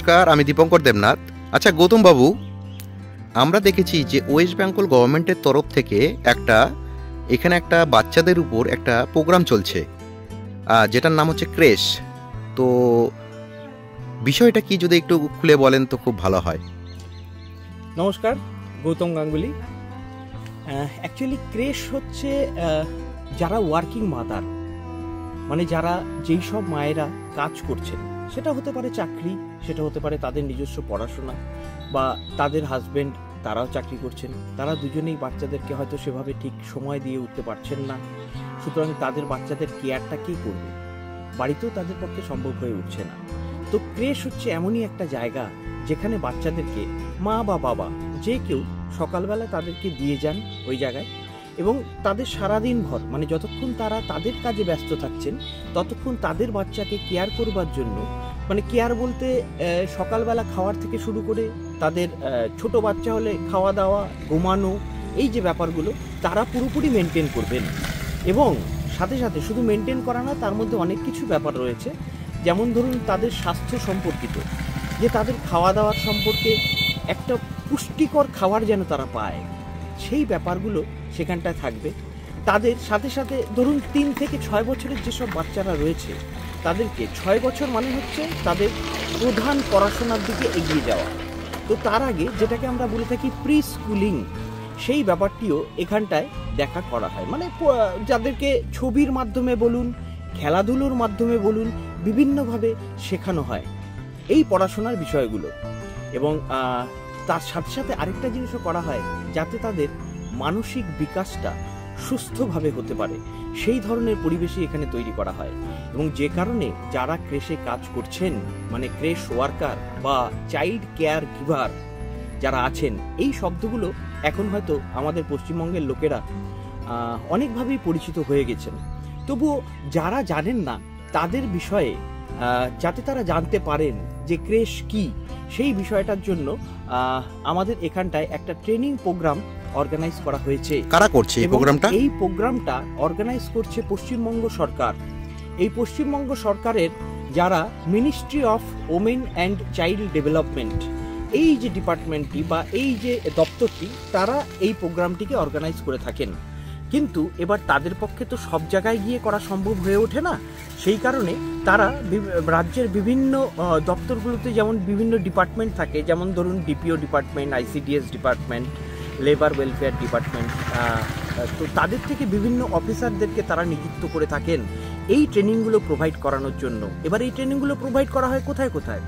নমস্কার, আমি দীপঙ্কর দেবনাথ। আচ্ছা গৌতম বাবু, আমরা দেখেছি যে ওয়েস্ট বেঙ্গল গভর্নমেন্টের তরফ থেকে এখানে একটা বাচ্চাদের উপর একটা প্রোগ্রাম চলছে, যেটার নাম হচ্ছে ক্রেশ। তো বিষয়টা কি যদি একটু খুলে বলেন তো খুব ভালো হয়। নমস্কার, গৌতম গাঙ্গুলি। অ্যাকচুয়ালি ক্রেশ হচ্ছে যারা ওয়ার্কিং মাদার, মানে যারা যেই সব মায়েরা কাজ করছেন, সেটা হতে পারে চাকরি, সেটা হতে পারে তাদের নিজস্ব পড়াশোনা, বা তাদের হাজবেন্ড তারাও চাকরি করছেন, তারা দুজনেই বাচ্চাদেরকে হয়তো সেভাবে ঠিক সময় দিয়ে উঠতে পারছেন না, সুতরাং তাদের বাচ্চাদের কেয়ারটা কে করবে, বাড়িতেও তাদের পক্ষে সম্ভব হয়ে উঠছে না। তো ক্রেশ হচ্ছে এমনই একটা জায়গা যেখানে বাচ্চাদেরকে মা বা বাবা যে কেউ সকালবেলা তাদেরকে দিয়ে যান ওই জায়গায়, এবং তাদের সারাদিন ভর, মানে যতক্ষণ তারা তাদের কাজে ব্যস্ত থাকছেন ততক্ষণ তাদের বাচ্চাকে কেয়ার করবার জন্য, মানে কেয়ার বলতে সকালবেলা খাওয়ার থেকে শুরু করে তাদের ছোট বাচ্চা হলে খাওয়া দাওয়া, ঘুমানো, এই যে ব্যাপারগুলো তারা পুরোপুরি মেনটেন করবেন। এবং সাথে সাথে শুধু মেনটেন করা না, তার মধ্যে অনেক কিছু ব্যাপার রয়েছে, যেমন ধরুন তাদের স্বাস্থ্য সম্পর্কিত, যে তাদের খাওয়া দাওয়ার সম্পর্কে একটা পুষ্টিকর খাবার যেন তারা পায়, সেই ব্যাপারগুলো সেখানটায় থাকবে। তাদের সাথে সাথে ধরুন 3 থেকে 6 বছরের যেসব বাচ্চারা রয়েছে তাদেরকে 6 বছর মানে হচ্ছে তাদের প্রধান পড়াশোনার দিকে এগিয়ে যাওয়া। তো তার আগে যেটাকে আমরা বলে থাকি প্রি স্কুলিং, সেই ব্যাপারটিও এখানটায় দেখা করা হয়। মানে যাদেরকে ছবির মাধ্যমে বলুন, খেলাধুলোর মাধ্যমে বলুন, বিভিন্নভাবে শেখানো হয় এই পড়াশোনার বিষয়গুলো। এবং তার সাথে সাথে আরেকটা জিনিসও করা হয়, যাতে তাদের মানসিক বিকাশটা সুস্থভাবে হতে পারে, সেই ধরনের পরিবেশই এখানে তৈরি করা হয়। এবং যে কারণে যারা ক্রেশে কাজ করছেন, মানে ক্রেশ ওয়ার্কার বা চাইল্ড কেয়ার গিভার যারা আছেন, এই শব্দগুলো এখন হয়তো আমাদের পশ্চিমবঙ্গের লোকেরা অনেকভাবেই পরিচিত হয়ে গেছেন। তবুও যারা জানেন না তাদের বিষয়ে যাতে তারা জানতে পারেন যে ক্রেশ কি, সেই বিষয়টার জন্য আমাদের এখানটায় একটা ট্রেনিং প্রোগ্রাম অর্গানাইজ করা হয়েছে। কারা করছে এই প্রোগ্রামটা? এই প্রোগ্রামটা অর্গানাইজ করছে পশ্চিমবঙ্গ সরকার। এই পশ্চিমবঙ্গ সরকারের যারা ministry of women and child development, এই যে ডিপার্টমেন্টটি বা এই যে দপ্তরটি, তারা এই প্রোগ্রামটিকে অর্গানাইজ করে থাকেন। কিন্তু এবার তাদের পক্ষে তো সব জায়গায় গিয়ে করা সম্ভব হয়ে ওঠে না, সেই কারণে তারা রাজ্যের বিভিন্ন দপ্তরগুলোতে যেমন বিভিন্ন ডিপার্টমেন্ট থাকে, যেমন ধরুন DPO department, ICDS department, labour welfare department, তো তাদের থেকে বিভিন্ন অফিসারদেরকে তারা নিযুক্ত করে থাকেন এই ট্রেনিংগুলো প্রোভাইড করানোর জন্য। এবার এই ট্রেনিংগুলো প্রোভাইড করা হয় কোথায় কোথায়?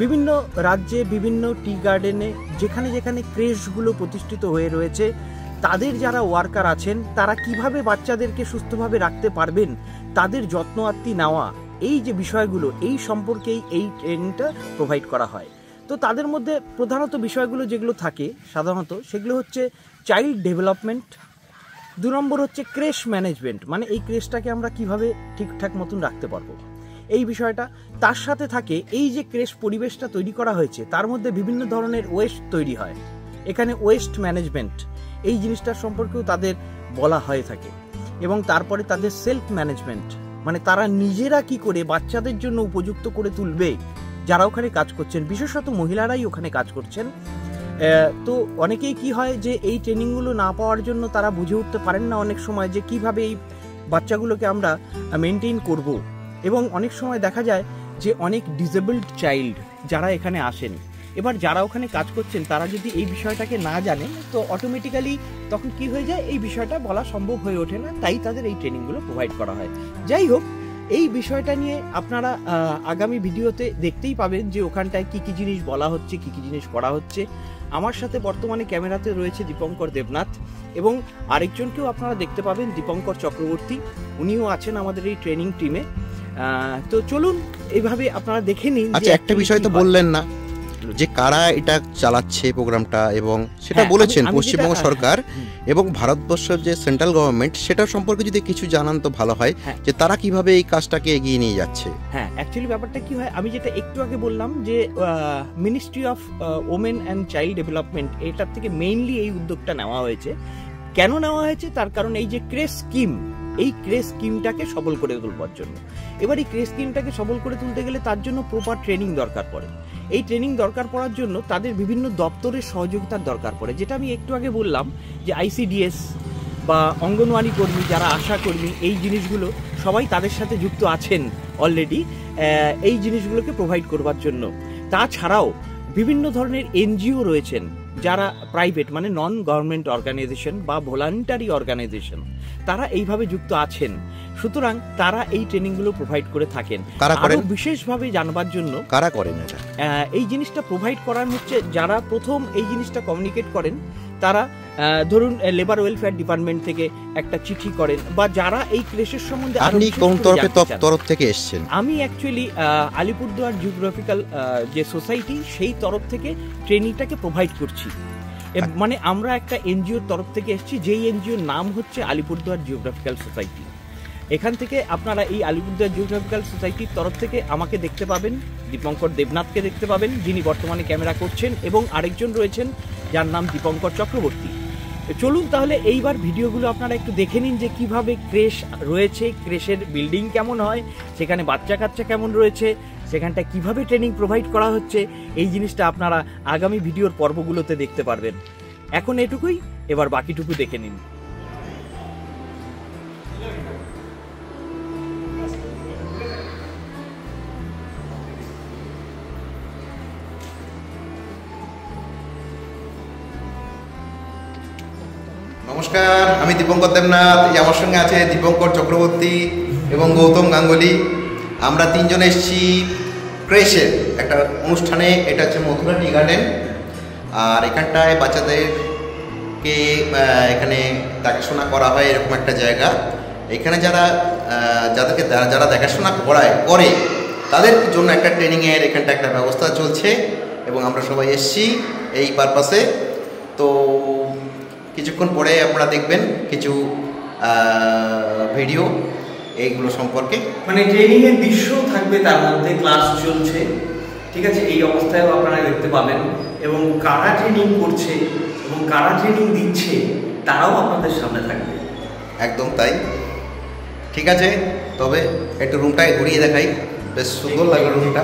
বিভিন্ন রাজ্যে, বিভিন্ন টি গার্ডেনে, যেখানে যেখানে ক্রেশগুলো প্রতিষ্ঠিত হয়ে রয়েছে, তাদের যারা ওয়ার্কার আছেন তারা কিভাবে বাচ্চাদেরকে সুস্থভাবে রাখতে পারবেন, তাদের যত্ন আত্তি নেওয়া, এই যে বিষয়গুলো, এই সম্পর্কেই এই ট্রেনিংটা প্রোভাইড করা হয়। তো তাদের মধ্যে প্রধানত বিষয়গুলো যেগুলো থাকে সাধারণত, সেগুলো হচ্ছে চাইল্ড ডেভেলপমেন্ট, 2 নম্বর হচ্ছে ক্রেশ ম্যানেজমেন্ট, মানে এই ক্রেশটাকে আমরা কিভাবে ঠিকঠাক মতন রাখতে পারবো, এই বিষয়টা। তার সাথে থাকে এই যে ক্রেশ পরিবেশটা তৈরি করা হয়েছে, তার মধ্যে বিভিন্ন ধরনের ওয়েস্ট তৈরি হয়, এখানে ওয়েস্ট ম্যানেজমেন্ট এই জিনিসটার সম্পর্কেও তাদের বলা হয়ে থাকে। এবং তারপরে তাদের সেলফ ম্যানেজমেন্ট, মানে তারা নিজেরা কি করে বাচ্চাদের জন্য উপযুক্ত করে তুলবে, যারা ওখানে কাজ করছেন, বিশেষত মহিলারাই ওখানে কাজ করছেন। তো অনেকেই কি হয় যে এই ট্রেনিংগুলো না পাওয়ার জন্য তারা বুঝে উঠতে পারেন না অনেক সময় যে কিভাবে এই বাচ্চাগুলোকে আমরা মেনটেন করব। এবং অনেক সময় দেখা যায় যে অনেক ডিসেবলড চাইল্ড যারা এখানে আসেন, এবার যারা ওখানে কাজ করছেন তারা যদি এই বিষয়টাকে না জানেন, তো অটোমেটিক্যালি তখন কি হয়ে যায়, এই বিষয়টা বলা সম্ভব হয়ে ওঠে না, তাই তাদের এই ট্রেনিংগুলো প্রোভাইড করা হয়। যাই হোক, এই বিষয়টা নিয়ে আপনারা আগামী ভিডিওতে দেখতেই পাবেন যে ওখানটায় কি কি জিনিস বলা হচ্ছে, কি কি জিনিস করা হচ্ছে। আমার সাথে বর্তমানে ক্যামেরাতে রয়েছে দীপঙ্কর দেবনাথ, এবং আরেকজনকেও আপনারা দেখতে পাবেন, দীপঙ্কর চক্রবর্তী, উনিও আছেন আমাদের এই ট্রেনিং টিমে। তো চলুন এইভাবে আপনারা দেখে নিন। আচ্ছা, একটা বিষয় তো বললেন না যে কারা এটা চালাচ্ছে প্রোগ্রামটা, এবং সেটা বলেছেন পশ্চিমবঙ্গ সরকার এবং ভারতবর্ষের যে সেন্ট্রাল গভর্নমেন্ট, সেটা সম্পর্কে যদি কিছু জানান তো ভালো হয়, যে তারা কিভাবে এই কাজটাকে এগিয়ে নিয়ে যাচ্ছে। হ্যাঁ, অ্যাকচুয়ালি ব্যাপারটা কি হয়, আমি যেটা একটু আগে বললাম যে ministry of women and child development, এটার থেকে মেইনলি এই উদ্যোগটা নেওয়া হয়েছে। কেন নেওয়া হয়েছে? তার কারণ এই যে ক্রেশ স্কিম, এই ক্রেশ স্কিমটাকে সবল করে তুলবার জন্য। এবার এই ক্রেশ স্কিমটাকে সবল করে তুলতে গেলে তার জন্য প্রপার ট্রেনিং দরকার পড়ে। এই ট্রেনিং দরকার পড়ার জন্য তাদের বিভিন্ন দপ্তরের সহযোগিতার দরকার পড়ে, যেটা আমি একটু আগে বললাম যে আইসিডিএস বা অঙ্গনওয়াড়ি কর্মী, যারা আশা কর্মী, এই জিনিসগুলো সবাই তাদের সাথে যুক্ত আছেন অলরেডি এই জিনিসগুলোকে প্রোভাইড করবার জন্য। তাছাড়াও বিভিন্ন ধরনের এনজিও রয়েছেন যারা প্রাইভেট, মানে নন গভর্নমেন্ট অর্গানাইজেশন বা ভলান্টারি অর্গানাইজেশন, তারা এইভাবে যুক্ত আছেন। সুতরাং তারা এই ট্রেনিংগুলো প্রোভাইড করে থাকেন। আরো বিশেষভাবে জানবার জন্য কারা করেন এটা? এই জিনিসটা প্রোভাইড করার হচ্ছে যারা প্রথম এই জিনিসটা কমিউনিকেট করেন, তারা ধরুন লেবার ওয়েলফেয়ার ডিপার্টমেন্ট থেকে একটা চিঠি করেন, বা যারা এই ক্রেশের সম্বন্ধে। আপনি কোন তরফ থেকে এসেছেন? আমি অ্যাকচুয়ালি আলিপুরদুয়ার জিওগ্রাফিক্যাল যে সোসাইটি, সেই তরফ থেকে ট্রেনিংটাকে প্রোভাইড করছি। মানে আমরা একটা এনজিওর তরফ থেকে এসেছি, যেই এনজিওর নাম হচ্ছে আলিপুরদুয়ার জিওগ্রাফিক্যাল সোসাইটি। এখান থেকে আপনারা এই আলিপুরদুয়ার জিওগ্রাফিক্যাল সোসাইটির তরফ থেকে আমাকে দেখতে পাবেন, দীপঙ্কর দেবনাথকে দেখতে পাবেন, যিনি বর্তমানে ক্যামেরা করছেন, এবং আরেকজন রয়েছেন যার নাম দীপঙ্কর চক্রবর্তী। চলুন তাহলে এইবার ভিডিওগুলো আপনারা একটু দেখে নিন যে কিভাবে ক্রেশ রয়েছে, ক্রেশের বিল্ডিং কেমন হয়, সেখানে বাচ্চা কাচ্চা কেমন রয়েছে, সেখানটা কিভাবে ট্রেনিং প্রোভাইড করা হচ্ছে, এই জিনিসটা আপনারা আগামী ভিডিওর পর্বগুলোতে দেখতে পারবেন। এখন এটুকুই, এবার বাকিটুকু দেখে নিন। নমস্কার, আমি দীপঙ্কর দেবনাথ। আমার সঙ্গে আছে দীপঙ্কর চক্রবর্তী এবং গৌতম গাঙ্গুলি। আমরা তিনজন এসেছি ক্রেশের একটা অনুষ্ঠানে। এটা হচ্ছে মথুরা টি গার্ডেন, আর এখানটায় বাচ্চাদেরকে এখানে দেখাশোনা করা হয়, এরকম একটা জায়গা। এখানে যারা দেখাশোনা করে তাদের জন্য একটা ট্রেনিংয়ের এখানটা একটা ব্যবস্থা চলছে, এবং আমরা সবাই এসেছি এই পারপাসে। তো কিছুক্ষণ পরে আপনারা দেখবেন কিছু ভিডিও এইগুলো সম্পর্কে, মানে ট্রেনিংয়ের দৃশ্য থাকবে, তার মধ্যে ক্লাস চলছে, ঠিক আছে, এই অবস্থায়ও আপনারা দেখতে পাবেন, এবং কারা ট্রেনিং করছে এবং কারা ট্রেনিং দিচ্ছে তারাও আপনাদের সামনে থাকবে। একদম তাই। ঠিক আছে, তবে একটু রুমটাকে ঘুরিয়ে দেখাই, বেশ সুন্দর লাগে রুমটা।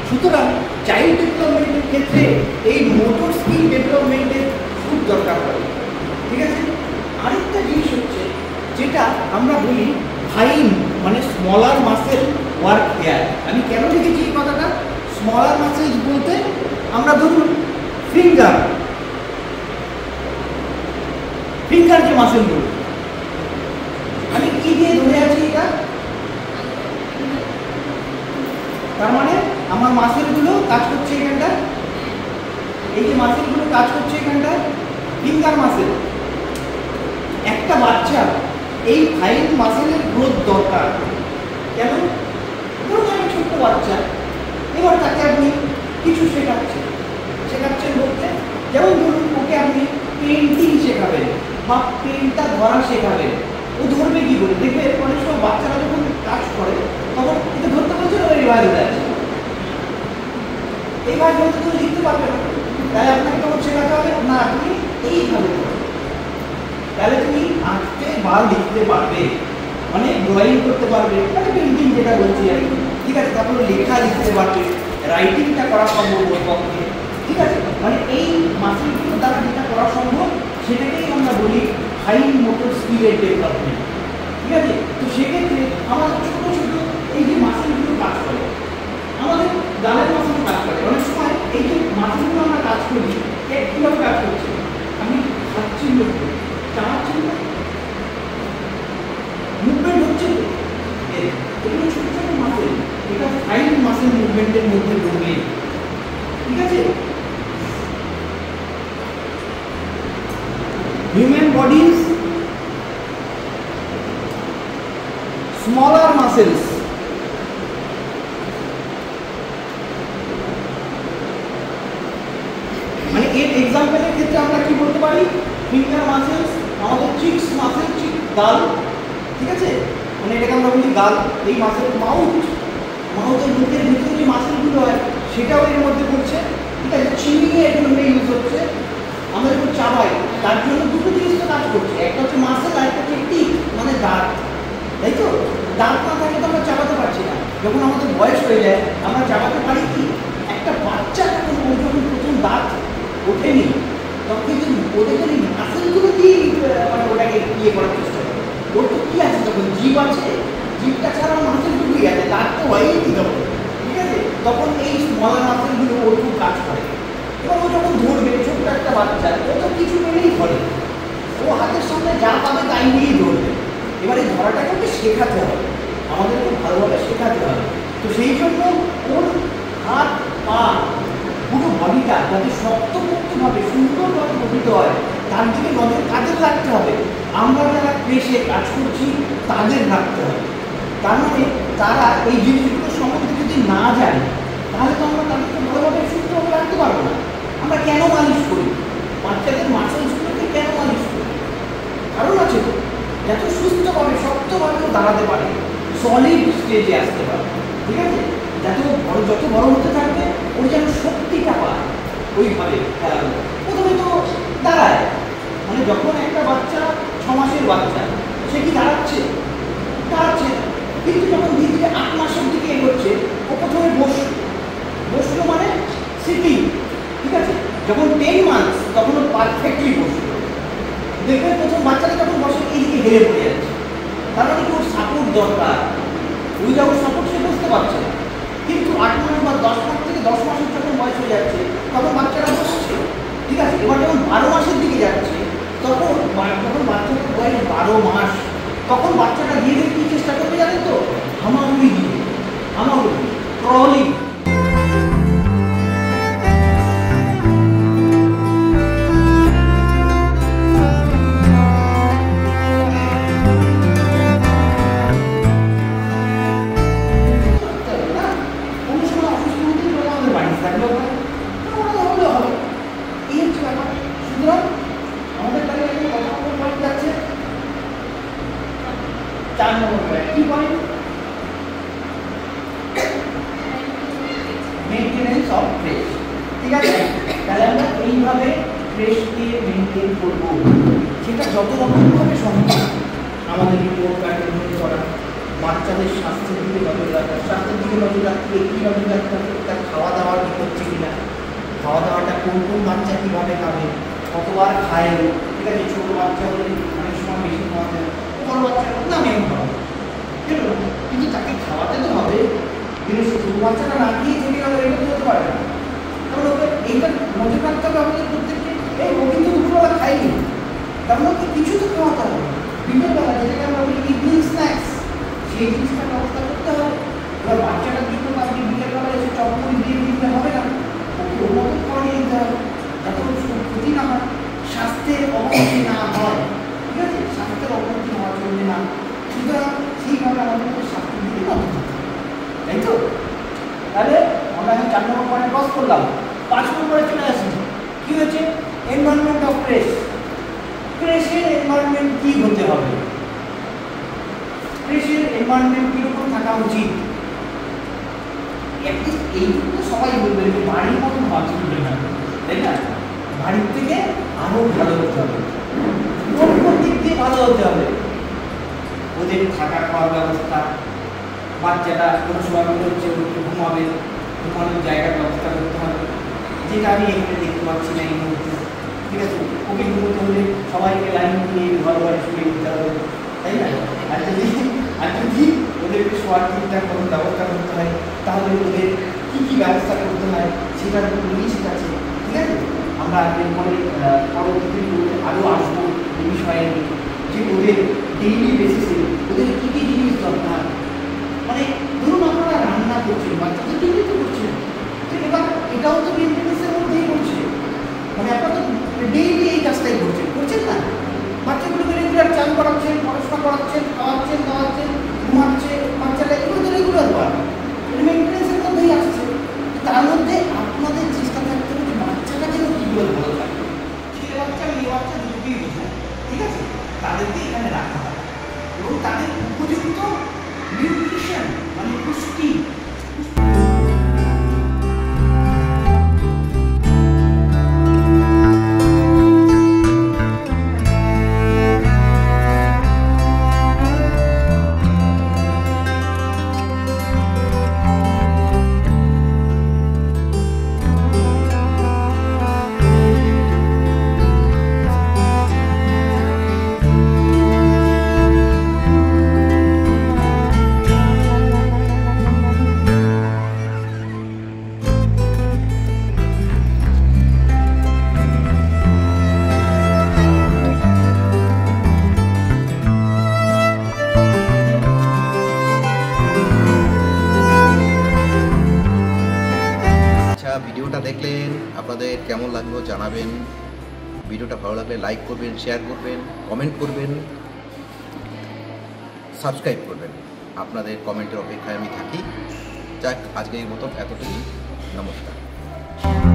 সুতরাং চাইল্ড ডেভেলপমেন্টের ক্ষেত্রে এই মোটর স্কিল ডেভেলপমেন্টের খুব দরকার হয়, ঠিক আছে। আরেকটা জিনিস হচ্ছে যেটা আমরা বলি ফাইন, মানে স্মলার মাসেল ওয়ার্ক হেয়ার। আমি কেন লিখেছি এই কথাটা? স্মলার মাসেলস বলতে আমরা ধরুন ফিঙ্গার যে মাসেলগুলো, আমি কি দিয়ে ধরে আছি এটা, তার মানে আমার মাসেলগুলো কাজ করছে এখানটা, এই যে মাসেলগুলো কাজ করছে এখানটা ফিঙ্গার মাসেল। একটা বাচ্চা এই ফাইন মাসেলের গ্রোথ দরকার। কেন? ধরুন আমি ছোট্ট বাচ্চা, এবার তাকে আপনি কিছু শেখাচ্ছেন বলতে, যেমন ধরুন ওকে আপনি পেন্টিং শেখাবেন বা পেনটা ধরা শেখাবেন, ও ধরবে কি করে? দেখবে অনেক সময় বাচ্চারা যখন কাজ করে তখন এটা ধরতে বলছে না, এইভাবে আছে, এইভাবে ধরতে তো লিখতে পারবে না, তাহলে আপনাকে তখন শেখাতে হবে না, আপনি এইভাবে, তাহলে তুমি আঁকতে বা লিখতে পারবে, মানে ড্রয়িং করতে পারবে, মানে পেন্টিং যেটা বলছি আর কি, ঠিক আছে। তারপরে লেখা লিখতে পারবে, রাইটিংটা করা সম্ভব ওর পক্ষে, ঠিক আছে। মানে এই মাসেলগুলোর দ্বারা যেটা করা সম্ভব সেটাকেই আমরা বলি ফাইন মোটর স্কিলের ডেভেলপমেন্ট, ঠিক আছে। তো সেক্ষেত্রে আমাদের ছোটো ছোটো এই যে মাসেলগুলো কাজ করে, আমাদের গালের মাসেল কাজ করে, অনেক সময় এই যে মাসেলগুলো আমরা কাজ করি কীভাবে কাজ করছে, আমি খাচ্ছি চালাচ্ছি মুভমেন্ট হচ্ছে, এগুলো ছোটো ছোটো মাসেল, এটা ফাইন মাসেল মুভমেন্টের মধ্যে পড়বে, ঠিক আছে। হিউম্যান বডিজ স্মলার মাসেলস, মানে এর এক্সাম্পলের ক্ষেত্রে আমরা কি বলতে পারি, ফিঙ্গার মাসেলস, আমাদের চিক্স মাসেল, চিক গাল, ঠিক আছে, মানে এটাকে আমরা বলি গাল। এই মাসেল মাউথের মুখের ভিতরে যে মাসেলগুলো হয় সেটাও এর মধ্যে পড়ছে, ঠিক আছে। চিনিয়ে এগুলো ইউজ হচ্ছে, আমরা যখন চাবাই তার জন্য দুটো জিনিস তো কাজ করছে, একটা হচ্ছে মাসেল আর একটা হচ্ছে টিক, মানে দাঁত, তাই তো। দাঁত না থাকলে তো আমরা চাবাতে পারছি না, যখন আমাদের বয়স হয়ে যায় আমরা চাবাতে পারি কি, একটা বাচ্চা যখন প্রথম দাঁত ওঠেনি তখন কিন্তু ওদের যদি মাসেলগুলো দিয়ে মানে ওটাকে ইয়ে করার চেষ্টা করে, ওর তো কী আছে তখন জিভ আছে, জিভটা ছাড়া মাসেলটুকুই আছে, দাঁত তো হয়ই কি তখন, ঠিক আছে। তখন এই স্মলার মাসেলগুলো ওর খুব কাজ করে। এবার ও যখন ধরবে, ছোট্ট একটা বাচ্চা, ও তো কিছু পেলেই ধরে, ও হাতের সামনে যা পাবে তাই নিয়েই ধরবে। এবার এই ধরাটাকে ওকে শেখাতে হবে, আমাদেরকে ভালোভাবে শেখাতে হবে। তো সেই জন্য ওর হাত পা পুরো বডিটা যাতে শক্তপোক্তভাবে সুন্দরভাবে গঠিত হয় তার দিকে কাজে রাখতে হবে। আমরা যারা পেশে কাজ করছি তাদের রাখতে হবে। তার মানে তারা এই জিনিসগুলো সম্বন্ধে যদি না জানে তাহলে তো আমরা তাদেরকে ভালোভাবে সুস্থভাবে রাখতে পারবো না। আমরা কেন মালিশ করি, বাচ্চাদের মাসেলসগুলোকে কেন মালিশ করি, কারণ আছে তো, যাতে সুস্থভাবে শক্তভাবে দাঁড়াতে পারে, সলিড স্টেজে আসতে পারে, ঠিক আছে। যাতে যত বড় হতে থাকবে ওর যেন শক্তিটা পায় ওইভাবে। প্রথমে তো দাঁড়ায়, মানে যখন একটা বাচ্চা 6 মাসের বাচ্চা সে কি দাঁড়াচ্ছে না, কিন্তু যখন ধীরে ধীরে 8 মাসের দিকে এগোচ্ছে ও প্রথমে বসলো মানে সিটিং, ঠিক আছে। যখন 10 মান্থস তখন ও পারফেক্টলি বসলো, দেখবে প্রথম বাচ্চাটা যখন বসে এইদিকে হেরে পড়ে যাচ্ছে, তার মানে কি ওর সাপোর্ট দরকার, উইদাউট সাপোর্ট সে বুঝতে পারছে না। কিন্তু 8 মাস বা 10 মাস থেকে 10 মাসের যখন বয়স হয়ে যাচ্ছে তখন বাচ্চারা বসছে, ঠিক আছে। এবার যখন 12 মাসের দিকে যাচ্ছে তখন বাচ্চাটার বয়স 12 মাস, তখন বাচ্চাটা ধীরে ধীরে কী চেষ্টা করবে জানেন তো, হামাগুড়ি ক্রলিং, মেইনটেনেন্স অফ ফ্রেশ, ঠিক আছে। তাহলে আমরা এইভাবে ফ্রেশকে মেনটেন করবো, সেটা যত রকমভাবে সম্ভব। আমাদের রিপোর্ট কার্ডের মধ্যে করা, বাচ্চাদের স্বাস্থ্যের দিকে নজর রাখা, স্বাস্থ্যের দিকে নজর রাখতে কী নজর রাখতে হবে, তার খাওয়া দাওয়া ঠিক হচ্ছে কিনা, খাওয়া দাওয়াটা কোন বাচ্চা কীভাবে খাবে, কতবার খায়, ঠিক আছে। ছোটো বাচ্চা হলে অনেক সময় বেশি খাওয়াতে হবে, বড় বাচ্চা না আমি খাওয়াবো, কিন্তু তাকে খাওয়াতে তো হবে। কিন্তু ছোটো বাচ্চাটা না খেয়ে থেকে গেলে এটা তো হতে পারে না, কারণ ওকে এইটা নজর রাখতে হবে আমাদের প্রত্যেককে। এই ও কিন্তু দুপুরবেলা খাইনি, কারণ ওকে কিছু তো খাওয়াতে হবে, বিকেলবেলা যেটাকে আমরা বলি ইভিনিং স্ন্যাক্স, সেই জিনিসটা ব্যবস্থা করতে হবে। এবার বাচ্চাটার জন্য আপনি বিকেলবেলা এসে চপমুড়ি দিয়ে দিতে হবে না, ওকে ওর মতো খাওয়াই দিতে হবে যাতে ওর ক্ষতি না হয়, স্বাস্থ্যের অবনতি না হয়, ঠিক আছে। স্বাস্থ্যের অবনতি হওয়া চলবে না, সুতরাং সেইভাবে আমাদের মধ্যে স্বাস্থ্যের দিকে নজর দিতে হবে, তাই তো। তাহলে আমরা এখন 4 নম্বর পয়েন্ট ক্রস করলাম, 5 নম্বরে চলে আসি। কী হচ্ছে, এনভায়রনমেন্ট অফ ফ্রেশ। ফ্রেশের এনভায়রনমেন্ট কী হতে হবে, ফ্রেশের এনভায়রনমেন্ট কীরকম থাকা উচিত, অ্যাটলিস্ট এইটুকু তো সবাই বলবে যে বাড়ির মতন হওয়া চলবে না, তাই না। বাড়ির থেকে আরও ভালো হতে হবে। কোন দিক দিয়ে ভালো হতে হবে। ওদের থাকা খাওয়ার ব্যবস্থা, বাচ্চাটা কোনো সময় মনে হচ্ছে ঘুমাবে, ঘুমানোর জায়গার ব্যবস্থা করতে হবে, যেটা আমি এখানে দেখতে পাচ্ছি না এই মুহূর্তে। ঠিক আছে, ওকে ঘুমোতে হলে সবাইকে লাইন নিয়ে ঘর ঘরে শুয়ে দিতে হবে, তাই না? আর যদি ওদেরকে শোয়ার ঠিকঠাক কোনো ব্যবস্থা করতে হয়, তাহলে ওদের কী কী ব্যবস্থা করতে হয় সেটার উপর নিশ্চিত আছে। ঠিক আছে, আমরা এরপরে পরবর্তী আরও আসবো এই বিষয়ে, যে ওদের ডেইলি বেসিসে ওদের কী কী জিনিস দরকার। মানে ধরুন আপনারা রান্না করছেন, বাচ্চাদের জন্যই তো করছেন, এবার এটাও তো মেনটেন্যান্সের মধ্যেই করছে। মানে আপনারা তো ডেইলি এই কাজটাই করছেন না? বাচ্চাগুলোকে রেগুলার চান করাচ্ছেন, পড়াশোনা করাচ্ছেন, খাওয়াচ্ছেন, ঘুমাচ্ছে, বাচ্চাটা এগুলো তো রেগুলার ওয়ার্ক, এটা মেনটেন্যান্সের মধ্যেই আসছে। তার মধ্যে আপনাদের চেষ্টা থাকতে হবে যে বাচ্চাটা যেন কীভাবে ভালো থাকে, ছেলে বাচ্চা মেয়ে বাচ্চা দুটোকেই বোঝায়। ঠিক আছে, তাদেরকে এখানে রাখা হয় এবং তাদের উপযুক্ত নিউট্রিশন মানে পুষ্টি। ভিডিওটা দেখলেন, আপনাদের কেমন লাগলো জানাবেন। ভিডিওটা ভালো লাগলে লাইক করবেন, শেয়ার করবেন, কমেন্ট করবেন, সাবস্ক্রাইব করবেন। আপনাদের কমেন্টের অপেক্ষায় আমি থাকি। যাক, আজকের মতো এতটুকুই। নমস্কার।